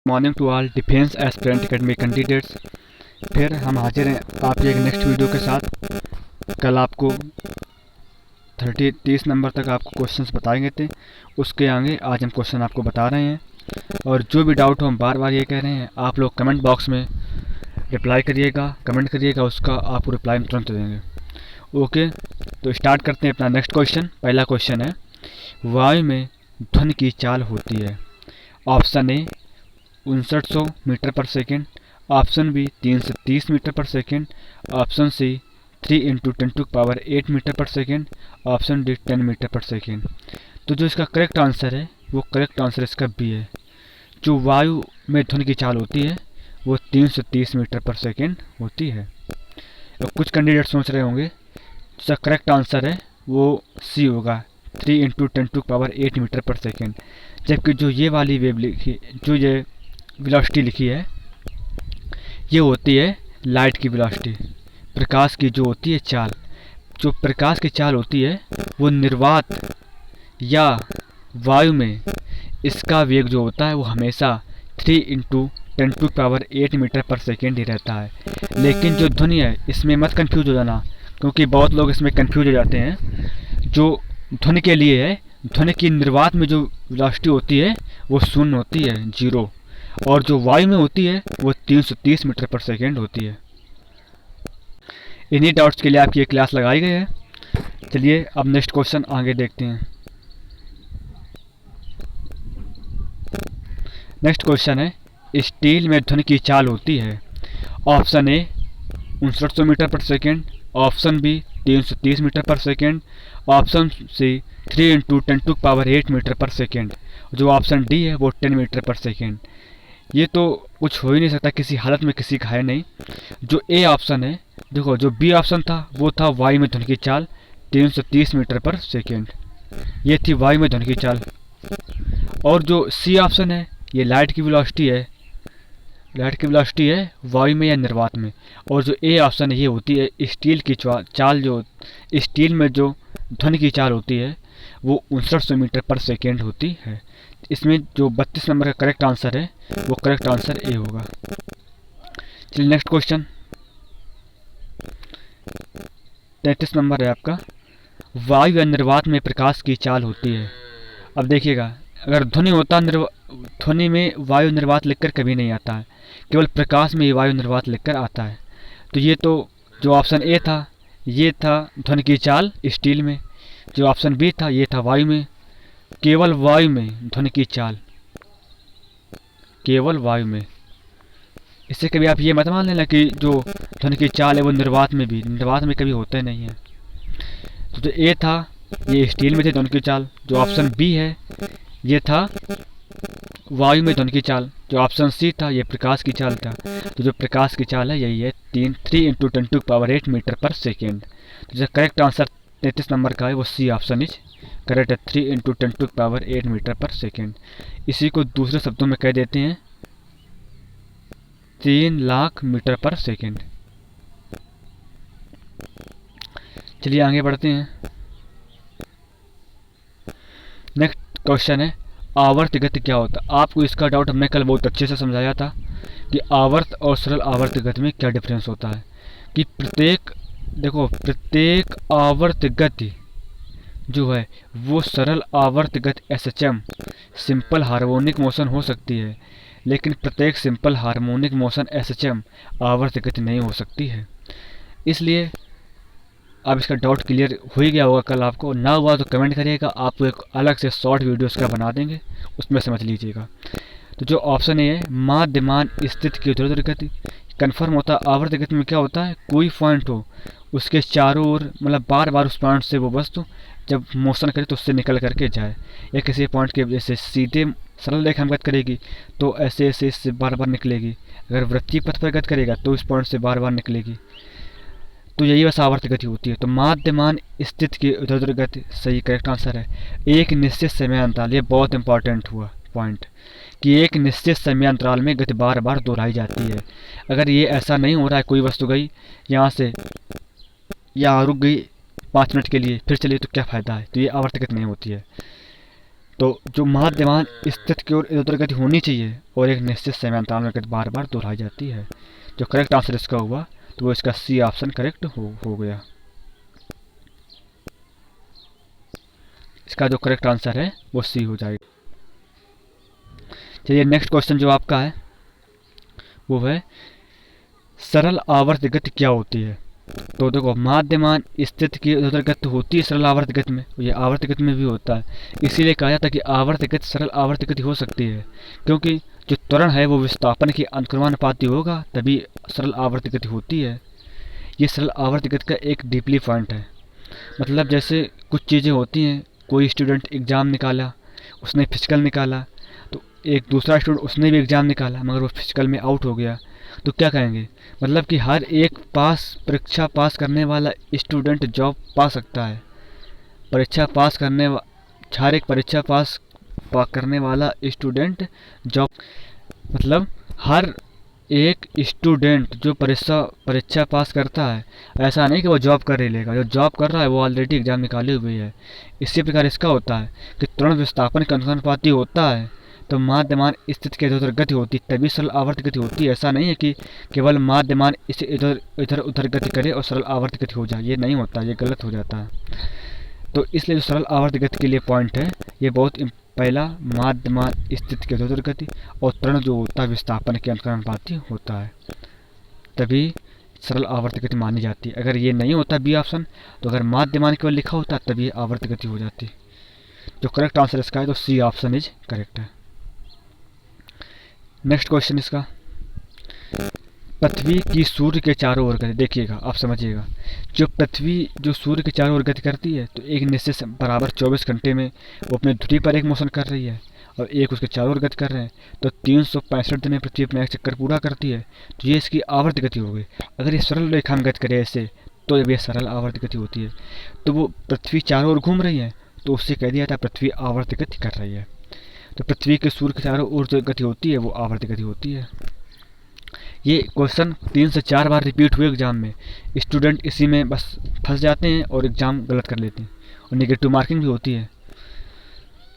Morning to all defence aspirant academy candidates. फिर हम हाजिर हैं आपके एक नेक्स्ट वीडियो के साथ। कल आपको 30 नंबर तक आपको क्वेश्चंस बताएंगे थे, उसके आगे आज हम क्वेश्चन आपको बता रहे हैं। और जो भी डाउट हो हम बार बार ये कह रहे हैं, आप लोग कमेंट बॉक्स में रिप्लाई करिएगा, कमेंट करिएगा, उसका आपको रिप्लाई हम तुरंत देंगे। ओके, तो स्टार्ट करते हैं अपना नेक्स्ट क्वेश्चन। पहला क्वेश्चन है, वायु में ध्वनि की चाल होती है। ऑप्शन ए 5900 मीटर पर सेकेंड, ऑप्शन बी 330 मीटर पर सेकेंड, ऑप्शन सी 3 × 10⁸ मीटर पर सेकेंड, ऑप्शन डी 10 मीटर पर सेकेंड। तो जो इसका करेक्ट आंसर है वो करेक्ट आंसर इसका बी है। जो वायु में ध्वनि की चाल होती है वो 330 मीटर पर सेकेंड होती है। तो कुछ कैंडिडेट सोच रहे होंगे जिसका करेक्ट आंसर है वो सी होगा, 3 × 10⁸ मीटर पर सेकेंड। जबकि जो ये वाली वेव लिखी, जो ये वेलोसिटी लिखी है, ये होती है लाइट की वेलोसिटी, प्रकाश की जो होती है चाल। जो प्रकाश की चाल होती है वो निर्वात या वायु में इसका वेग जो होता है वो हमेशा 3 × 10⁸ मीटर पर सेकेंड ही रहता है। लेकिन जो ध्वनि है इसमें मत कंफ्यूज हो जाना, क्योंकि बहुत लोग इसमें कंफ्यूज हो जाते हैं। जो ध्वनि के लिए है, ध्वनि की निर्वात में जो वेलोसिटी होती है वो 0 होती है, 0, और जो वायु में होती है वो 330 मीटर पर सेकेंड होती है। इन्हीं डाउट्स के लिए आपकी ये क्लास लगाई गई है। चलिए अब नेक्स्ट क्वेश्चन आगे देखते हैं। नेक्स्ट क्वेश्चन है, स्टील में ध्वनि की चाल होती है। ऑप्शन ए 5900 मीटर पर सेकेंड, ऑप्शन बी 330 मीटर पर सेकेंड, ऑप्शन सी 3 × 10⁸ मीटर पर सेकेंड, जो ऑप्शन डी है वो 10 मीटर पर सेकेंड। ये तो कुछ हो ही नहीं सकता, किसी हालत में किसी का है नहीं। जो ए ऑप्शन है, देखो जो बी ऑप्शन था वो था वायु में ध्वनि की चाल 330 मीटर पर सेकेंड, ये थी वायु में ध्वनि की चाल। और जो सी ऑप्शन है ये लाइट की वेलोसिटी है, लाइट की वेलोसिटी है वायु में या निर्वात में। और जो ए ऑप्शन है ये होती है स्टील की चाल, जो स्टील में जो ध्वनि की चाल होती है वो 5900 मीटर पर सेकेंड होती है। इसमें जो 32 नंबर का करेक्ट आंसर है वो करेक्ट आंसर ए होगा। चलिए नेक्स्ट क्वेश्चन 33 नंबर है आपका, वायु या निर्वात में प्रकाश की चाल होती है। अब देखिएगा, अगर ध्वनि होता, ध्वनि में वायु निर्वात लिखकर कभी नहीं आता है, केवल प्रकाश में ही वायु निर्वात लिखकर आता है। तो ये तो जो ऑप्शन ए था ये था ध्वनि की चाल स्टील में, जो ऑप्शन बी था ये था वायु में, केवल वायु में ध्वनि की चाल, केवल वायु में। इससे कभी आप ये मत मान लेना कि जो ध्वनि की चाल है वो निर्वात में भी, निर्वात में कभी होता ही नहीं है। तो जो ए था ये स्टील में थी ध्वनि की चाल, जो ऑप्शन बी है ये था वायु में ध्वनि की चाल, जो ऑप्शन सी था ये प्रकाश की चाल था। तो जो प्रकाश की चाल है यही है 3 × 10⁸ मीटर पर सेकेंड। तो जो करेक्ट आंसर 33 नंबर का है वो सी ऑप्शन इज करेक्ट है, 3 × 10⁸ मीटर पर सेकेंड। इसी को दूसरे शब्दों में कह देते हैं 3 लाख मीटर पर सेकेंड। चलिए आगे बढ़ते हैं। नेक्स्ट क्वेश्चन है, आवर्त गति क्या होता है। आपको इसका डाउट हमने कल बहुत अच्छे से समझाया था कि आवर्त और सरल आवर्त गति में क्या डिफरेंस होता है। कि प्रत्येक आवर्त गति जो है वो सरल आवर्त गति SHM सिंपल हार्मोनिक मोशन हो सकती है, लेकिन प्रत्येक सिंपल हार्मोनिक मोशन SHM आवर्त गति नहीं हो सकती है। इसलिए अब इसका डाउट क्लियर हो ही गया होगा। कल आपको ना हुआ तो कमेंट करिएगा, आपको एक अलग से शॉर्ट वीडियो इसका बना देंगे, उसमें समझ लीजिएगा। तो जो ऑप्शन ए है माध्यमान स्थिति की ऊर्ध्वाधर गति, कन्फर्म होता है आवर्त गति में क्या होता है, कोई पॉइंट हो उसके चारों ओर, मतलब बार बार उस पॉइंट से वो वस्तु जब मोशन करे तो उससे निकल करके जाए, या किसी पॉइंट के जैसे सीधे सरल रेखा में गति करेगी तो ऐसे ऐसे इससे बार बार निकलेगी, अगर वृत्तीय पथ पर गति करेगा तो इस पॉइंट से बार बार निकलेगी। तो यही बस आवर्त गति होती है। तो माध्यमान स्थिति की ऊर्ध्वाधर गति सही करेक्ट आंसर है। एक निश्चित समय अंतराल, ये बहुत इंपॉर्टेंट हुआ पॉइंट, कि एक निश्चित समय अंतराल में गति बार बार दोहराई जाती है। अगर ये ऐसा नहीं हो रहा है, कोई वस्तु गई यहाँ से यहाँ रुक गई 5 मिनट के लिए फिर चलिए, तो क्या फ़ायदा है। तो ये आवर्त गति नहीं होती है। तो जो माध्यमान स्थिति की ओर इधर उधर गति होनी चाहिए और एक निश्चित समयांतराल में गति बार बार दोहराई जाती है। जो करेक्ट आंसर इसका हुआ तो वो इसका सी ऑप्शन करेक्ट हो गया। इसका जो करेक्ट आंसर है वो सी हो जाएगा। चलिए नेक्स्ट क्वेश्चन जो आपका है वो है सरल आवर्त गति क्या होती है। तो देखो माध्यमान स्थिति की उधर गति होती है सरल आवर्त गति में, ये आवर्त गति में भी होता है। इसीलिए कहा जाता है कि आवर्त गति सरल आवर्त गति हो सकती है, क्योंकि जो त्वरण है वो विस्थापन के अनुक्रमानुपाती होगा, तभी सरल आवर्त गति होती है। ये सरल आवर्त गति का एक डीपली पॉइंट है। मतलब जैसे कुछ चीज़ें होती हैं, कोई स्टूडेंट एग्ज़ाम निकाला, उसने फिजिकल निकाला, तो एक दूसरा स्टूडेंट उसने भी एग्ज़ाम निकाला मगर वो फिजिकल में आउट हो गया, तो क्या कहेंगे, मतलब कि हर एक परीक्षा पास करने वाला स्टूडेंट जॉब पा सकता है। हर एक परीक्षा पास करने वाला स्टूडेंट जॉब, मतलब हर एक स्टूडेंट जो परीक्षा पास करता है, ऐसा नहीं कि वो जॉब कर ही लेगा। जो जॉब कर रहा है वो ऑलरेडी एग्ज़ाम निकाले हुए है। इसी प्रकार इसका होता है कि त्वरण विस्थापन के अनुपाती होता है, तो माध्यमान स्थिति की इधर उधर गति होती है तभी सरल आवर्त गति होती है। ऐसा नहीं है कि केवल माध्यमान इसे इधर उधर गति करे और सरल आवर्त गति हो जाए, ये नहीं होता, ये गलत हो जाता है। तो इसलिए जो सरल आवर्त गति के लिए पॉइंट है ये बहुत पहला, माध्यमान स्थिति की इधर उधर गति, और त्वरण जो होता है विस्थापन के अनुपाती होता है, तभी सरल आवर्त गति मानी जाती है। अगर ये नहीं होता बी ऑप्शन, तो अगर माध्यमान केवल लिखा होता तभी आवर्त गति हो जाती। जो करेक्ट आंसर इसका है तो सी ऑप्शन इज करेक्ट है। नेक्स्ट क्वेश्चन इसका, पृथ्वी की सूर्य के चारों ओर गति, देखिएगा आप समझिएगा, जो पृथ्वी जो सूर्य के चारों ओर गति करती है तो एक निश्चित बराबर 24 घंटे में वो अपने ध्रुव पर एक मोशन कर रही है और एक उसके चारों ओर गति कर रहे हैं, तो 365 दिन में पृथ्वी अपना एक चक्कर पूरा करती है, तो ये इसकी आवर्त गति हो गई। अगर ये सरल रेखा में गति करे ऐसे तो जब ये सरल आवर्त गति होती है, तो वो पृथ्वी चारों ओर घूम रही है तो उससे कह दिया जाता है पृथ्वी आवर्त गति कर रही है। तो पृथ्वी के सूर्य के चारों ओर जो गति होती है वो आवर्त गति होती है। ये क्वेश्चन 3 से 4 बार रिपीट हुए एग्जाम में, स्टूडेंट इसी में बस फंस जाते हैं और एग्जाम गलत कर लेते हैं और नेगेटिव मार्किंग भी होती है।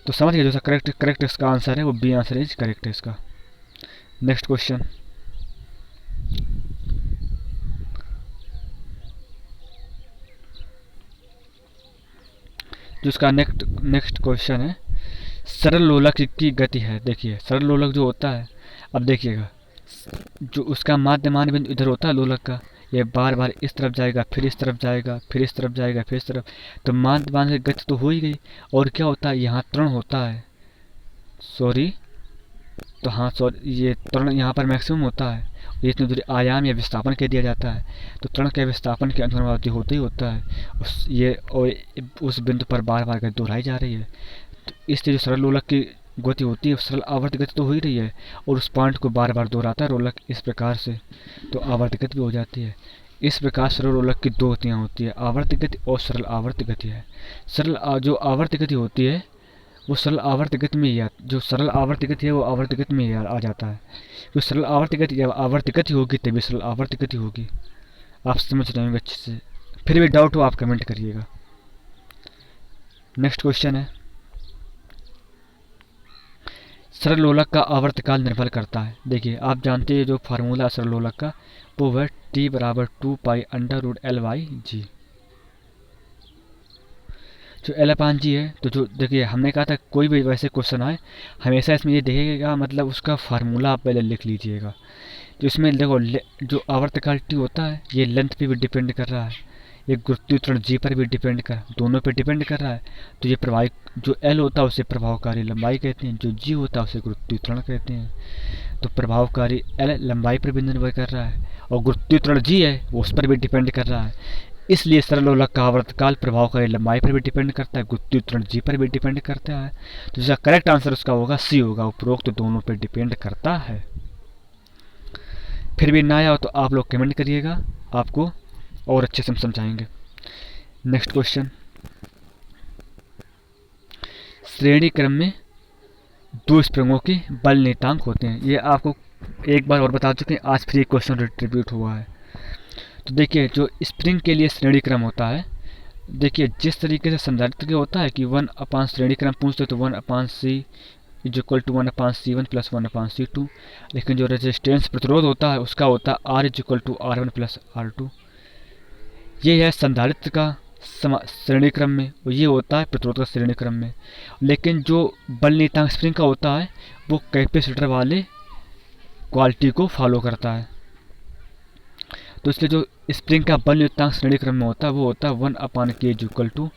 तो समझ गए, जो करेक्ट इसका आंसर है वो बी आंसर इज करेक्ट है इसका। नेक्स्ट क्वेश्चन, जो इसका नेक्स्ट क्वेश्चन है, सरल लोलक की गति है। देखिए सरल लोलक जो होता है, अब देखिएगा जो उसका माध्यमान बिंदु इधर होता है लोलक का, ये बार बार इस तरफ जाएगा, फिर इस तरफ जाएगा, फिर इस तरफ जाएगा, फिर इस तरफ, तो माध्यमान की गति तो हो ही गई। और क्या होता है, यहाँ त्वरण होता है, तो हाँ ये त्वरण यहाँ पर मैक्सिमम होता है, ये इतनी दूरी आयाम या विस्थापन कह दिया जाता है। तो त्वरण के विस्थापन के अनुपाती होते ही होता है, उस बिंदु पर बार बार गति दोहराई जा रही है। तो इसलिए जो सरल लोलक की गति होती है सरल आवर्त गति तो हो ही रही है, और उस पॉइंट को बार बार दोहराता है रोलक इस प्रकार से, तो आवर्त गति भी हो जाती है। इस प्रकार सरल रोलक की दो गतियाँ होती है, आवर्त गति और सरल आवर्त गति है। जो आवर्त गति होती है वो सरल आवर्त गति में ही जो सरल आवर्त गति है वो आवर्त गति में ही आ जाता है। जो सरल आवर्त गति जब आवर्त गति होगी तभी सरल आवर्त गति होगी। आप समझ रहे होंगे अच्छे से, फिर भी डाउट हो आप कमेंट करिएगा। नेक्स्ट क्वेश्चन है, सरल लोलक का आवर्तकाल निर्भर करता है। देखिए आप जानते हैं जो फार्मूला सरल लोलक का वो है T बराबर 2π√L/g। जो L/g है, तो जो देखिए हमने कहा था कोई भी वैसे क्वेश्चन आए हमेशा इसमें ये देखेगा, मतलब उसका फार्मूला आप पहले लिख लीजिएगा। तो इसमें देखो जो आवर्तकाल T होता है ये लेंथ पे भी डिपेंड कर रहा है, ये गुरुत्वीय त्वरण G पर भी दोनों पे डिपेंड कर रहा है। तो ये जो L होता है उसे प्रभावकारी लंबाई कहते हैं, जो G होता है उसे गुरुत्वीय त्वरण कहते हैं। तो प्रभावकारी L लंबाई पर भी निर्भर कर रहा है और गुरुत्वीय त्वरण G है वो उस पर भी डिपेंड कर रहा है। इसलिए सरल लोलक का आवर्तकाल प्रभावकारी लंबाई पर भी डिपेंड करता है, गुरुत्वीय त्वरण G पर भी डिपेंड करता है। तो इसका करेक्ट आंसर उसका होगा सी होगा, उपरोक्त दोनों पर डिपेंड करता है। फिर भी ना आया हो तो आप लोग कमेंट करिएगा, आपको और अच्छे से हम समझाएंगे। नेक्स्ट क्वेश्चन, श्रेणी क्रम में दो स्प्रिंगों के बल नियतांक होते हैं। ये आपको एक बार और बता चुके हैं, आज फिर एक क्वेश्चन रिपीट हुआ है। तो देखिए जो स्प्रिंग के लिए श्रेणी क्रम होता है देखिए जिस तरीके से संधारित्र के होता है कि 1/, श्रेणी क्रम पूछते तो 1/c is equal to 1/c1 plus 1/c2, लेकिन जो रेजिस्टेंस प्रतिरोध होता है उसका होता है R is equal to R1 plus R2। ये है संधारित्र का श्रेणी क्रम में, और ये होता है प्रतिरोध का श्रेणी क्रम में। लेकिन जो बल नियतांक स्प्रिंग का होता है वो कैपेसिटर वाले क्वालिटी को फॉलो करता है। तो इसलिए जो स्प्रिंग का बल नियतांक श्रेणी क्रम में होता है वो होता है 1/k is equal to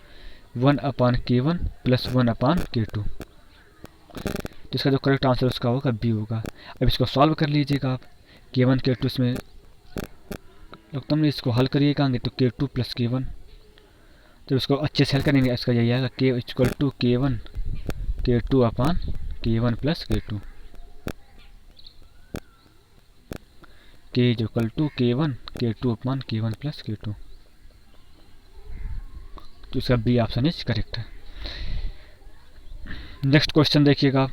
1/k1 plus 1/k2। तो इसका जो करेक्ट आंसर उसका होगा बी होगा। अब इसको सॉल्व कर लीजिएगा आप, k1 k2 इसमें लगता है इसको हल करिएगा तो k2 प्लस k1। तो इसको अच्छे से हल करेंगे, इसका यही आएगा k equal to k1 k2 upon k1 plus k2, k is equal to k1 k2 upon k1 plus k2। तो इसका बी ऑप्शन इज करेक्ट है। नेक्स्ट क्वेश्चन देखिएगा।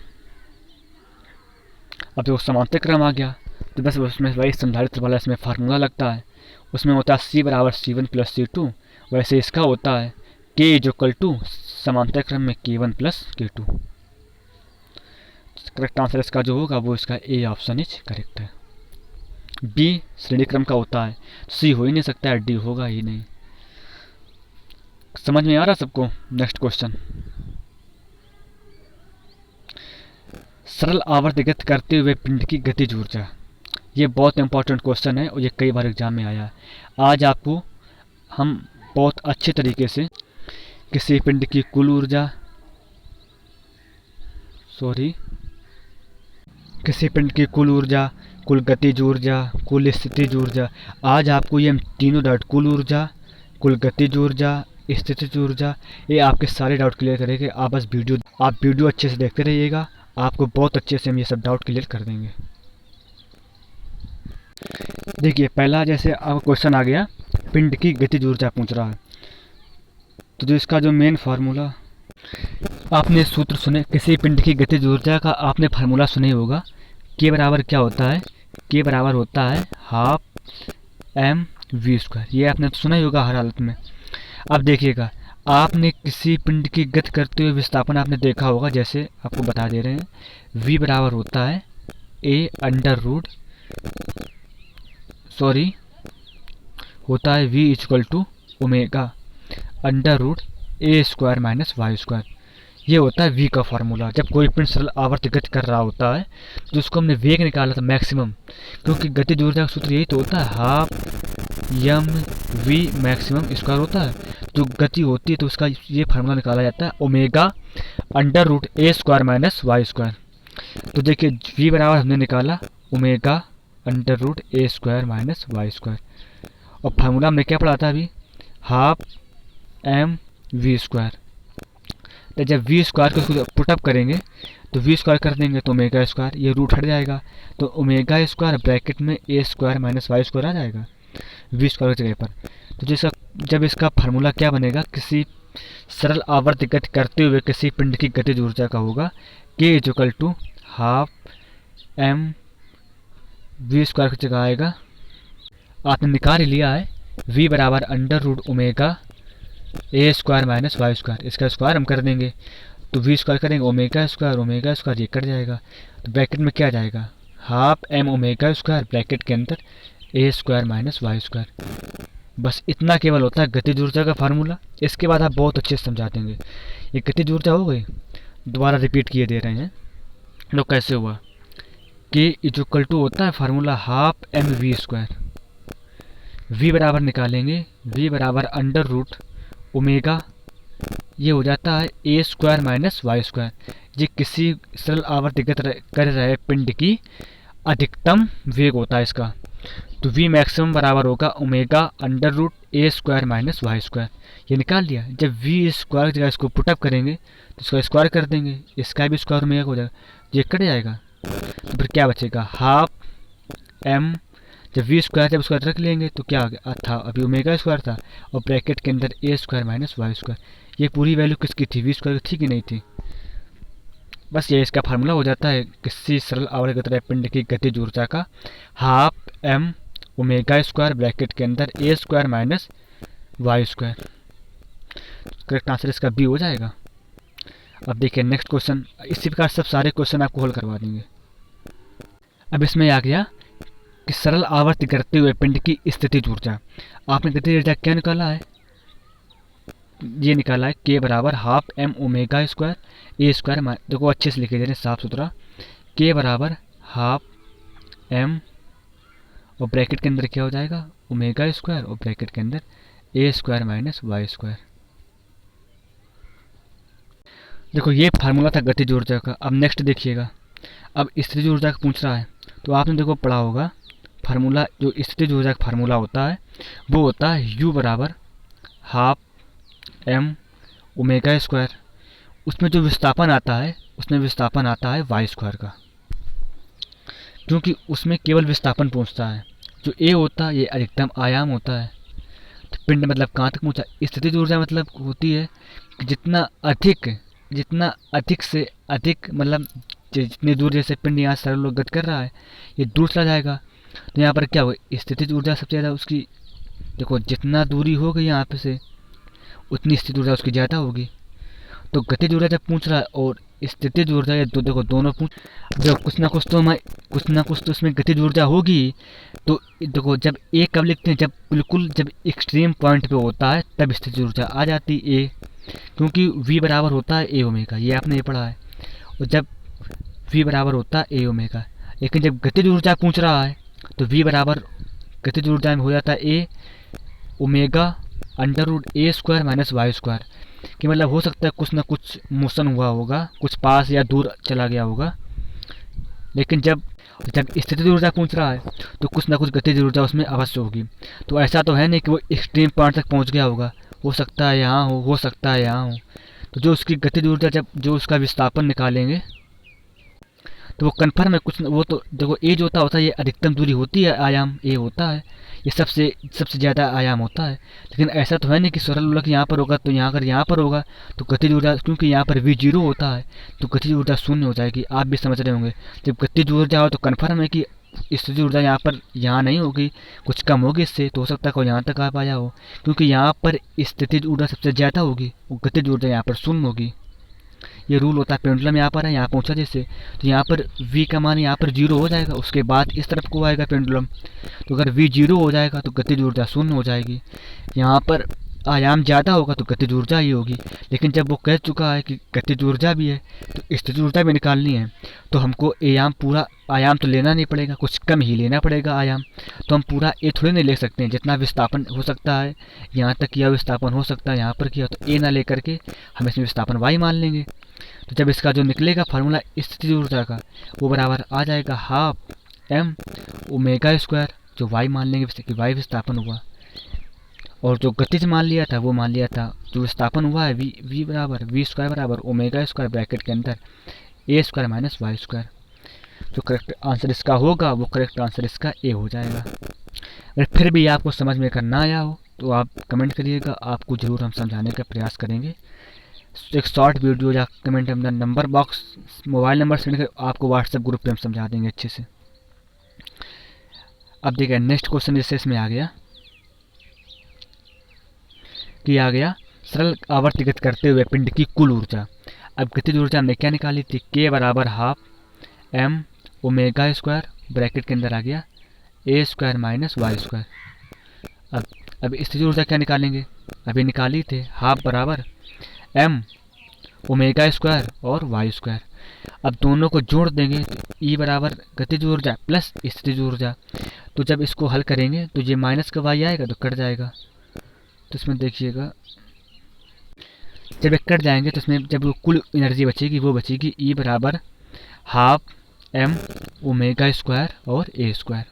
अब जो समांतर क्रम आ गया तो बस उसमें वही संधारित्र वाला इसमें फार्मूला लगता है, उसमें होता है C बराबर C1 प्लस C2। वैसे इसका होता है K इज इक्वल टू समांतर क्रम में K1 plus K2। Correct answer इसका जो होगा वो इसका ए ऑप्शन इज करेक्ट है। बी श्रेणी क्रम का होता है, सी हो ही नहीं सकता है, डी होगा ही नहीं। समझ में आ रहा सबको? नेक्स्ट क्वेश्चन, सरल आवर्त गति करते हुए पिंड की गतिज ऊर्जा। ये बहुत इंपॉर्टेंट क्वेश्चन है और ये कई बार एग्जाम में आया है। आज आपको हम बहुत अच्छे तरीके से किसी पिंड की कुल ऊर्जा, किसी पिंड की कुल ऊर्जा, कुल गतिज ऊर्जा, कुल स्थितिज ऊर्जा, आज आपको ये तीनों डाउट, कुल ऊर्जा, कुल गतिज ऊर्जा, स्थितिज ऊर्जा, ये आपके सारे डाउट क्लियर करेंगे। आप बस वीडियो अच्छे से देखते रहिएगा, आपको बहुत अच्छे से हम ये सब डाउट क्लियर कर देंगे। देखिए पहला जैसे अब क्वेश्चन आ गया, पिंड की गतिज ऊर्जा पूछ रहा है, तो जो इसका जो मेन फार्मूला आपने सूत्र सुने, किसी पिंड की गतिज ऊर्जा का आपने फार्मूला सुने होगा। के बराबर क्या होता है? के बराबर होता है ½ mv²। ये आपने तो सुना ही होगा हर हालत में। अब देखिएगा, आपने किसी पिंड की गति करते हुए विस्थापन आपने देखा होगा, जैसे आपको बता दे रहे हैं, v बराबर होता है होता है v equal to omega √a² minus y²। ये होता है v का फार्मूला। जब कोई पिंड सरल आवर्त गति कर रहा होता है तो उसको हमने वेग निकाला था मैक्सिमम, क्योंकि गतिज ऊर्जा का सूत्र यही तो होता है, ½ mv² होता है। जो गति होती है तो उसका ये फार्मूला निकाला जाता है ओमेगा √a² माइनस y²। तो देखिए v बराबर हमने निकाला ओमेगा √a² माइनस y², और फार्मूला हमने क्या पढ़ा था अभी, ½ mv²। तो जब v² को पुटअप करेंगे तो v² कर देंगे तो ओमेगा², ये रूट हट जाएगा तो ओमेगा² ब्रैकेट में a² माइनस y² आ जाएगा v² की जगह पर। तो जब इसका फार्मूला क्या बनेगा, किसी सरल आवर्त गति करते हुए किसी पिंड की गतिज ऊर्जा का होगा k is equal to ½ mv² की जगह आएगा, आपने निकाल ही लिया है, v बराबर √ओमेगा a² माइनस y²। इसका स्क्वायर हम कर देंगे तो v² करेंगे ओमेगा² ये कट जाएगा, तो ब्रैकेट में क्या आ जाएगा, ½ m ओमेगा² ब्रैकेट के अंदर a² माइनस y²। बस इतना केवल होता है गतिज ऊर्जा का फार्मूला। इसके बाद आप बहुत अच्छे से समझा देंगे। ये गतिज ऊर्जा हो गई, दोबारा रिपीट किए दे रहे हैं। लो कैसे हुआ, k इज इक्वल टू होता है फार्मूला ½ mv²। v बराबर निकालेंगे, v बराबर √ओमेगा, ये हो जाता है a² माइनस y²। ये किसी सरल आवर्त गति कर रहे पिंड की अधिकतम वेग होता है इसका। तो v मैक्सिमम बराबर होगा ओमेगा √a² माइनस y²। ये निकाल लिया। जब v² की जगह इसको पुटअप करेंगे तो इसका स्क्वायर कर देंगे, इसका भी स्क्वायर ओमेगा हो जाएगा, ये कट जाएगा, तो फिर क्या बचेगा, ½ m। जब v² जब उसका रख लेंगे तो क्या था, अभी ओमेगा² था और ब्रैकेट के अंदर a² माइनस y²। ये पूरी वैल्यू किसकी थी, v² थी कि नहीं थी। बस ये इसका फार्मूला हो जाता है किसी सरल आवर्त गति पिंड की गतिज ऊर्जा का ½ m ओमेगा² ब्रैकेट के अंदर a² minus y²। Correct answer इसका बी हो जाएगा। अब देखिए नेक्स्ट क्वेश्चन, इसी प्रकार सब सारे क्वेश्चन आपको हल करवा देंगे। अब इसमें आ गया कि सरल आवर्त करते हुए पिंड की स्थितिज ऊर्जा। आपने गतिज ऊर्जा क्या निकाला है, ये निकाला है के बराबर हाफ एम ओमेगा स्क्वायर ए स्क्वायर। देखो अच्छे से लिखे जा रहे हैं साफ सुथरा, के बराबर हाफ एम और ब्रैकेट के अंदर क्या हो जाएगा ओमेगा स्क्वायर और ब्रैकेट के अंदर ए स्क्वायर माइनस वाई स्क्वायर। देखो ये फार्मूला था गतिज ऊर्जा का। अब नेक्स्ट देखिएगा, अब स्थितिज ऊर्जा का पूछ रहा है तो आपने देखो पढ़ा होगा फार्मूला, जो स्थितिज ऊर्जा का फार्मूला होता है वो होता है यू बराबर हाफ एम ओमेगा स्क्वायर। उसमें जो विस्थापन आता है उसमें विस्थापन आता है वाई स्क्वायर का, क्योंकि उसमें केवल विस्थापन पहुंचता है। जो ए होता है ये अधिकतम आयाम होता है। तो पिंड मतलब कहाँ तक पहुंचा, स्थितिज ऊर्जा मतलब होती है कि जितना अधिक से अधिक मतलब जितनी दूर जैसे पिंड यहाँ से सरल गति कर रहा है ये दूर चला जाएगा। तो यहाँ पर क्या होगा, स्थितिज ऊर्जा सबसे ज़्यादा उसकी, देखो जितना दूरी होगी यहाँ पे से उतनी स्थितिज ऊर्जा उसकी ज़्यादा होगी। तो गतिज ऊर्जा जब पूछ रहा है और स्थितिज ऊर्जा ये देखो दोनों पूछ, देखो कुछ ना कुछ तो इसमें गतिज ऊर्जा होगी। तो देखो जब ए कब लिखते हैं, जब बिल्कुल जब एक्सट्रीम पॉइंट पे होता है तब स्थितिज ऊर्जा आ जाती है ए, क्योंकि v बराबर होता है ए ओमेगा, ये आपने ये पढ़ा है। और जब v बराबर होता है ए ओमेगा, लेकिन जब गतिज ऊर्जा पूछ रहा है तो v बराबर गतिज ऊर्जा में हो जाता है ए ओमेगा अंडर रूट ए स्क्वायर माइनस वाई स्क्वायर। कि मतलब हो सकता है कुछ ना कुछ मोशन हुआ होगा, कुछ पास या दूर चला गया होगा, लेकिन जब स्थितिज ऊर्जा पूछ रहा है तो कुछ ना कुछ गतिज ऊर्जा उसमें अवश्य होगी। तो ऐसा तो है नहीं कि वो एक्सट्रीम पॉइंट तक पहुंच गया होगा, हो सकता है यहाँ हो सकता है यहाँ हो। तो जो उसकी गतिज ऊर्जा जब जो उसका विस्थापन निकालेंगे तो वो कन्फर्म है कुछ वो तो देखो ए जो होता है ये अधिकतम दूरी होती है, आयाम ए होता है, ये सबसे ज़्यादा आयाम होता है। लेकिन ऐसा तो है नहीं कि सरल लोलक यहाँ पर होगा तो यहाँ अगर यहाँ पर होगा तो गतिज ऊर्जा, क्योंकि यहाँ पर v जीरो होता है तो गतिज ऊर्जा शून्य हो जाएगी। आप भी समझ रहे होंगे जब गतिज ऊर्जा हो तो कन्फर्म है कि स्थितिज ऊर्जा यहाँ पर यहाँ नहीं होगी, कुछ कम होगी इससे, तो हो सकता है कोई यहाँ तक आ पाया हो, क्योंकि यहाँ पर स्थितिज ऊर्जा सबसे ज़्यादा होगी और गतिज ऊर्जा यहाँ पर शून्य होगी। ये रूल होता है, पेंडुलम यहाँ पर है, यहाँ पहुँचा जैसे तो यहाँ पर v का मान यहाँ पर जीरो हो जाएगा, उसके बाद इस तरफ को आएगा पेंडुलम। तो अगर v जीरो हो जाएगा तो गतिज ऊर्जा शून्य हो जाएगी। यहाँ पर आयाम ज़्यादा होगा तो गतिज ऊर्जा ही होगी। लेकिन जब वो कह चुका है कि गतिज ऊर्जा भी है तो स्थितिज ऊर्जा भी निकालनी है, तो हमको आयाम पूरा आयाम तो लेना नहीं पड़ेगा, कुछ कम ही लेना पड़ेगा आयाम। तो हम पूरा ए थोड़े नहीं ले सकते हैं, जितना विस्थापन हो सकता है यहाँ तक किया विस्थापन हो सकता है यहाँ पर किया, तो ए ना ले करके हम इसमें विस्थापन वाई मान लेंगे। तो जब इसका जो निकलेगा फार्मूला स्थितिज ऊर्जा का वो बराबर आ जाएगा हाफ एम ओमेगा स्क्वायर, जो वाई मान लेंगे कि वाई विस्थापन हुआ, और जो गतिज मान लिया था वो मान लिया था जो विस्थापन हुआ है वी बराबर वी स्क्वायर बराबर ओमेगा स्क्वायर ब्रैकेट के अंदर ए स्क्वायर माइनस वाई स्क्वायर। जो करेक्ट आंसर इसका होगा वो करेक्ट आंसर इसका ए हो जाएगा। अगर फिर भी आपको समझ में करना आया हो तो आप कमेंट करिएगा, आपको ज़रूर हम समझाने का प्रयास करेंगे। एक शॉर्ट वीडियो या कमेंट अंदर number box mobile number send कर आपको व्हाट्सएप ग्रुप पे हम समझा देंगे अच्छे से। अब देखिए नेक्स्ट क्वेश्चन जैसे इसमें आ गया सरल आवर्त करते हुए पिंड की कुल ऊर्जा। अब गतिज ऊर्जा हमने क्या निकाली थी, के बराबर half M omega square bracket के अंदर आ गया A square minus Y square. अब स्थितिज ऊर्जा क्या निकालेंगे, अभी निकाली थे हाफ बराबर एम ओमेगा स्क्वायर और वाई स्क्वायर। अब दोनों को जोड़ देंगे तो ई बराबर गतिज ऊर्जा प्लस स्थितिज ऊर्जा। तो जब इसको हल करेंगे तो ये माइनस का वाई आएगा तो कट जाएगा। तो इसमें देखिएगा जब ये कट जाएंगे तो इसमें जब वो कुल एनर्जी बचेगी वो बचेगी ई बराबर हाफ एम ओमेगा स्क्वायर और ए स्क्वायर।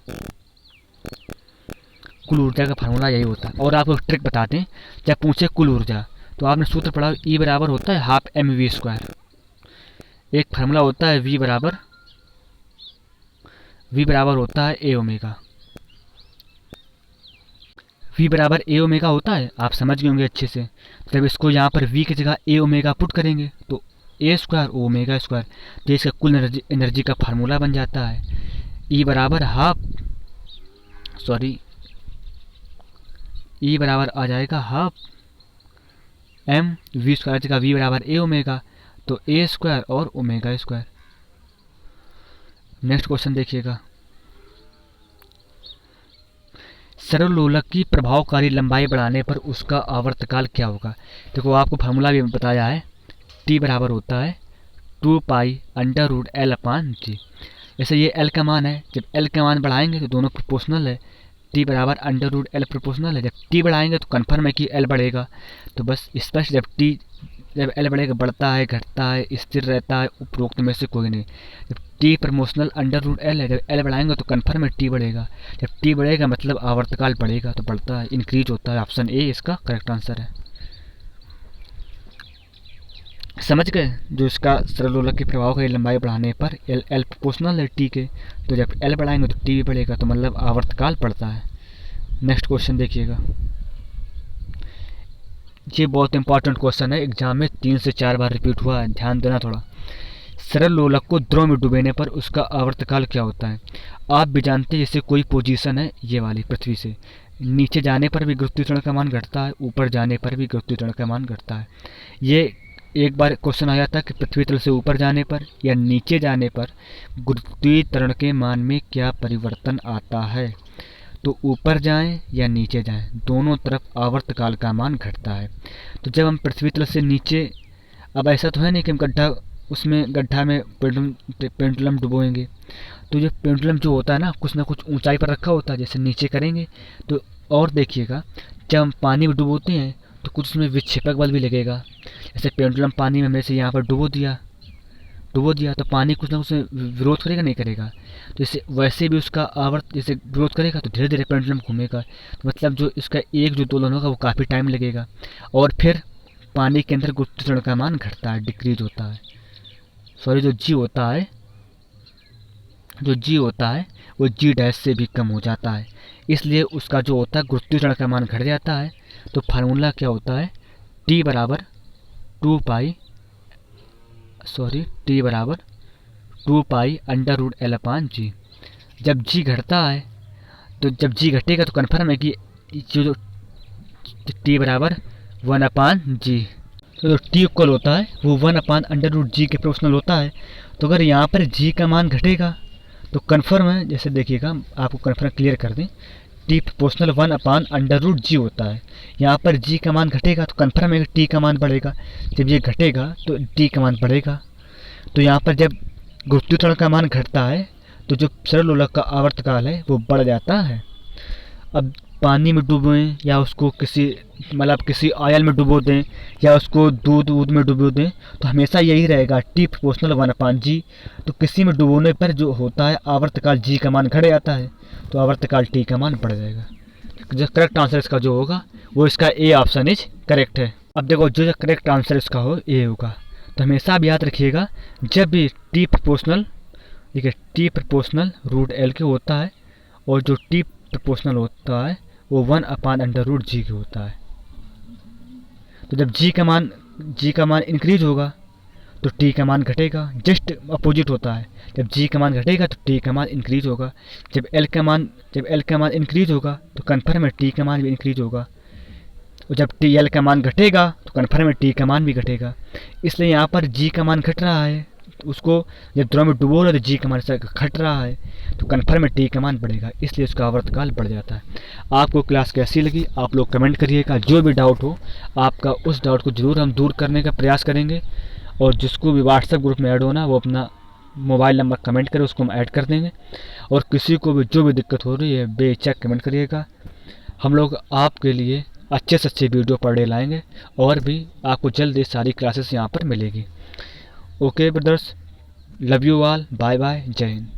कुल ऊर्जा का फार्मूला यही होता है। और आपको ट्रिक बता दें, जब पूछे कुल ऊर्जा तो आपने सूत्र पढ़ा ई बराबर होता है हाफ एम वी स्क्वायर। एक फार्मूला होता है वी बराबर होता है ए ओमेगा। वी बराबर ए ओमेगा होता है, आप समझ गए होंगे अच्छे से। जब इसको यहाँ पर वी की जगह ए ओमेगा पुट करेंगे तो ए स्क्वायर ओमेगा स्क्वायर, तो इसका कुल एनर्जी का फार्मूला बन जाता है ई बराबर ई बराबर आ जाएगा हाफ एम वी स्क्वायर जगह वी बराबर ए ओमेगा, तो ए स्क्वायर और ओमेगा स्क्वायर। नेक्स्ट क्वेश्चन देखिएगा, सरल लोलक की प्रभावकारी लंबाई बढ़ाने पर उसका आवर्तकाल क्या होगा। देखो आपको फार्मूला भी बताया है, टी बराबर होता है 2 पाई अंडर रूट एल अपान जी। जैसे ये एल का मान है, जब एल का मान बढ़ाएंगे तो दोनों प्रोपोर्शनल है, टी बराबर अंडर रूट एल प्रोपोर्शनल है। जब टी बढ़ाएंगे तो कन्फर्म है कि एल बढ़ेगा, तो बस स्पष्ट जब एल बढ़ेगा, बढ़ता है, घटता है, स्थिर रहता है, उपरोक्त में से कोई नहीं। जब T proportional under root L है, जब एल बढ़ाएंगे तो कन्फर्म है टी बढ़ेगा। जब टी बढ़ेगा मतलब आवर्तकाल बढ़ेगा, तो बढ़ता है, इंक्रीज होता है। ऑप्शन ए इसका करेक्ट आंसर है। समझ गए, जो इसका सरल लोलक की प्रभावकारी लंबाई बढ़ाने पर एल प्रोपोर्शनल है टी के, तो जब एल बढ़ाएंगे तो टी भी बढ़ेगा, तो मतलब आवर्तकाल बढ़ता है। नेक्स्ट क्वेश्चन देखिएगा, ये बहुत इंपॉर्टेंट क्वेश्चन है, एग्जाम में 3 से 4 बार रिपीट हुआ है, ध्यान देना थोड़ा। सरल लोलक को द्रव में डुबेने पर उसका आवर्तकाल क्या होता है। आप भी जानते हैं, जैसे कोई पोजीशन है ये वाली, पृथ्वी से नीचे जाने पर भी गुरुत्वाकर्षण का मान घटता है, ऊपर जाने पर भी गुरुत्वाकर्षण का मान घटता है। ये एक बार क्वेश्चन आया था कि पृथ्वी तल से ऊपर जाने पर या नीचे जाने पर गुरुत्वाकर्षण के मान में क्या परिवर्तन आता है। तो ऊपर जाएं या नीचे जाएं, दोनों तरफ आवर्तकाल का मान घटता है। तो जब हम पृथ्वी तल से नीचे, अब ऐसा तो है नहीं कि हम गड्ढा में पेंडुलम डुबोएंगे, तो ये पेंडुलम जो होता है ना कुछ ऊंचाई पर रखा होता है, जैसे नीचे करेंगे तो। और देखिएगा, जब हम पानी में डुबोते हैं तो कुछ उसमें विक्षेपक बल भी लगेगा। जैसे पेंडुलम पानी में हमने से यहाँ पर डुबो दिया, तो पानी कुछ ना कुछ विरोध करेगा, नहीं करेगा। तो जैसे वैसे भी उसका आवर्त जैसे विरोध करेगा तो धीरे धीरे पेंडुलम घूमेगा, तो मतलब जो इसका एक जो दोलन होगा वो काफ़ी टाइम लगेगा। और फिर पानी के अंदर गुरुत्वाकर्षण का मान घटता है, डिक्रीज होता है। सॉरी, जो जी होता है वो जी डैश से भी कम हो जाता है, इसलिए उसका जो होता है गुरुत्वाकर्षण का मान घट जाता है। तो फार्मूला क्या होता है, टी बराबर 2 पाई अंडर रूट एल अपान जी। जब जी घटता है, तो जब जी घटेगा तो कन्फर्म है कि जो टी बराबर 1 अपान जी, तो जो टी इक्वल होता है वो 1 अपान अंडर रूट जी के प्रोपोर्शनल होता है। तो अगर यहाँ पर जी का मान घटेगा तो कन्फर्म है, जैसे देखिएगा आपको कन्फर्म क्लियर कर दें, T proportional 1 upon under root g होता है। यहाँ पर जी का मान घटेगा तो कन्फर्म है कि टी का मान बढ़ेगा, जब ये घटेगा तो टी का मान बढ़ेगा। तो यहाँ पर जब गुरुत्वाकर्षण का मान घटता है तो जो सरल लोलक का आवर्तकाल है वो बढ़ जाता है। अब पानी में डुबोएं या उसको किसी ऑयल में डुबो दें या उसको दूध में डुबो दें, तो हमेशा यही रहेगा टी प्रोपोर्शनल 1 अपान जी। तो किसी में डुबोने पर जो होता है आवर्तकाल जी का मान घट जाता है, तो आवर्तकाल टी का मान बढ़ जाएगा। जो करेक्ट आंसर इसका जो होगा वो इसका ए ऑप्शन इज करेक्ट है। अब देखो, जो करेक्ट आंसर इसका हो ए होगा। तो हमेशा आप याद रखिएगा, जब भी टी प्रोपोर्शनल रूट एल के होता है और जो टी प्रोपोर्शनल होता है वो 1 अपान अंडर रूट जी के होता है। तो जब जी का मान इंक्रीज होगा तो टी का मान घटेगा, जस्ट अपोजिट होता है। जब जी का मान घटेगा तो टी का मान इंक्रीज होगा। जब एल का मान इंक्रीज होगा तो कन्फर्म है टी का मान भी इंक्रीज होगा। और जब टी एल का मान घटेगा तो कन्फर्म है टी का मान भी घटेगा। इसलिए यहाँ पर जी का मान घट रहा है, तो उसको जब द्रव में डुबो रहे तो जी का मान घट रहा है, तो कन्फर्म है टी का मान बढ़ेगा, इसलिए उसका आवर्तकाल बढ़ जाता है। आपको क्लास कैसी लगी आप लोग कमेंट करिएगा। जो भी डाउट हो आपका, उस डाउट को ज़रूर हम दूर करने का प्रयास करेंगे। और जिसको भी व्हाट्सएप ग्रुप में ऐड होना वो अपना मोबाइल नंबर कमेंट करे, उसको हम ऐड कर देंगे। और किसी को भी जो भी दिक्कत हो रही है बेझिझक कमेंट करिएगा। हम लोग आपके लिए अच्छे से अच्छे वीडियो पर डे लाएंगे और भी आपको जल्दी सारी क्लासेस यहाँ पर मिलेगी। Okay brothers, love you all, bye bye, जय हिंद।